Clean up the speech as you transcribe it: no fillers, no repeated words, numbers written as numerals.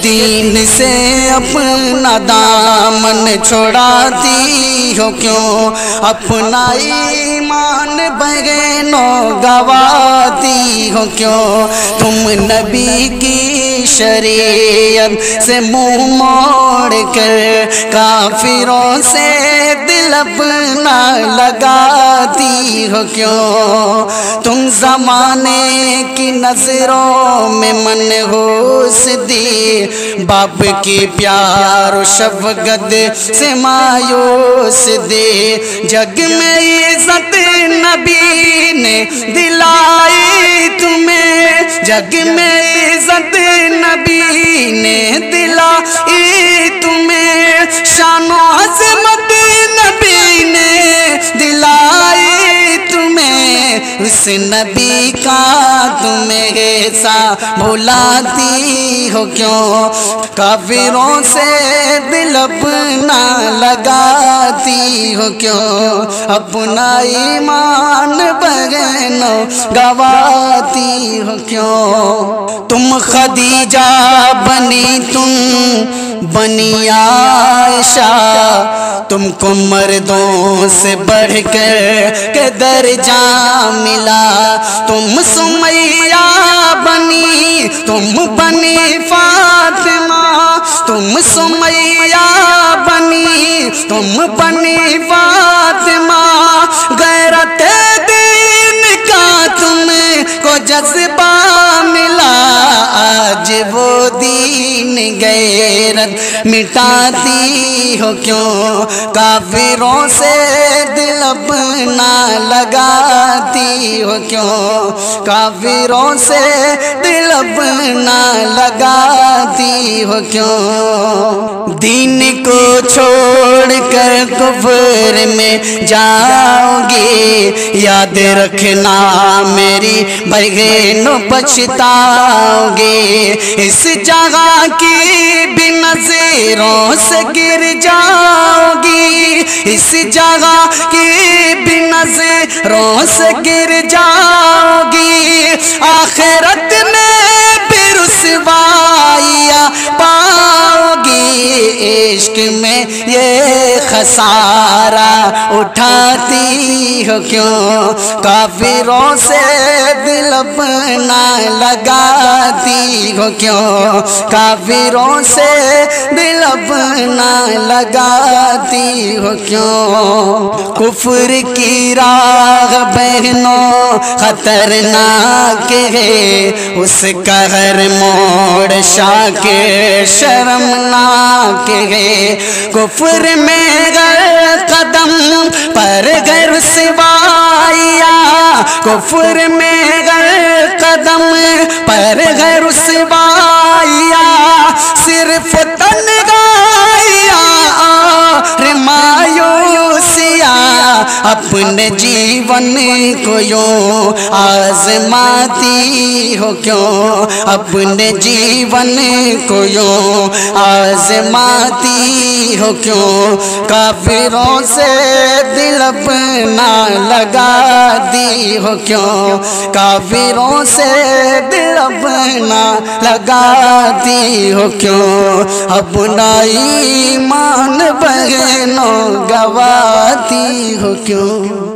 دین سے اپنا دامن چھڑاتی ہو کیوں؟ اپنا ایمان بہنوں گواتی ہو کیوں؟ تم نبی کی شریعت سے منہ موڑ کر کافروں سے دل اپنا لگاتی ہو کیوں؟ تم زمانے کی نظروں میں منحوس دی، باپ کی پیار و شفقت سے مایوس دی، جگ میں عزت نبی نے دلائی تمہیں، جگ میں عزت نبی نے دلائی تمہیں، شان و عظمت نبی نے دلائی تمہیں، اس نبی کا تمہیں ایسا بھلاتی ہو کیوں؟ کافروں سے دل اپنا لگاتی ہو کیوں؟ اپنا ایمان بہنوں گواتی ہو کیوں؟ تم خدیجہ بنی، تم بنی عائشہ، تم کو مردوں سے بڑھ کر کے درجہ ملا، تم سمیہ بنی، تم بنی فاطمہ، تم سمیہ بنی، تم بنی فاطمہ، غیرت دین کا تم کو جذبہ ملا، آج وہ دین غیرت مٹاتی ہو کیوں؟ کافروں سے دل اپنا لگاتی ہو کیوں؟ کافروں سے دل اپنا لگاتی ہو کیوں؟ دین کو چھوڑ کر کفر میں جاؤ گی، یاد رکھنا میری بہنوں پچھتاؤ گی، اس جگہ کی بھی نظروں سے گر جاؤ گی، اس جگہ کی بھی نظروں سے گر جاؤ گی، آخرت میں بھی رسوائیاں پاؤ گی، عشق میں یہ خسارہ اٹھاتی ہو کیوں؟ کافروں سے دل اپنا لگاتی ہو کیوں؟ کافروں سے دل اپنا لگاتی ہو کیوں؟ کفر کی راہ بہنوں خطرناک ہے، اس کا ہر موڑ شاکر شرمناک ہے، کفر میں گر قدم پر گر رسوائیاں، کفر میں گر قدم پر گر رسوائیاں، صرف تنہائیاں اور مایوسیاں، اپنے جیون کو یوں آزماتی ہو کیوں؟ اپنے جیون کو یوں آزماتی ہو کیوں؟ کافروں سے دل اپنا لگاتی ہو کیوں؟ کافروں سے دل اپنا لگاتی ہو کیوں؟ اپنا ایمان بہنوں گواتی ہو کیوں؟